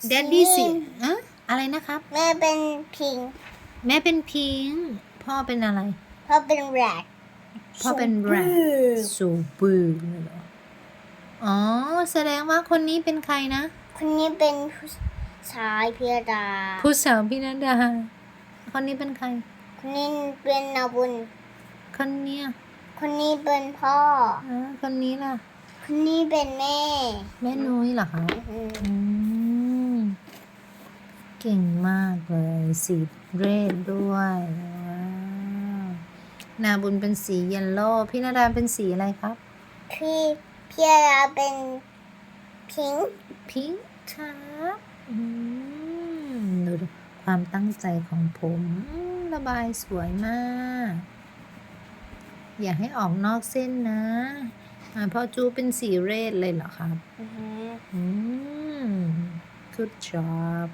แดดดี้สีอะไรนะครับ แม่เป็นพิง แม่เป็นพิงค์พ่อเป็นอะไร พ่อเป็นแรด พ่อเป็นแรดสูบือเหรออ๋อแสดงว่าคนนี้เป็นใครนะ คนนี้เป็นผู้ชายพิยดา ผู้สาวพินดาคนนี้เป็นใคร คนนี้เป็นนาบุญ คนเนี้ย คนนี้เป็นพ่อ คนนี้ล่ะ คนนี้เป็นแม่ แม่นุ้ยเหรอคะมเก่งมากเลยสีเรดด้วยว้าวนาบุญเป็นสีเยลโล่พี่นาดาเป็นสีอะไรครับ พี่พิยดาเป็นพิงค์ พิงค์ครับดูดิความตั้งใจของผมระบายสวยมาก อย่าให้ออกนอกเส้นนะพ่อจูเป็นสีเรดเลยเหรอครับgood job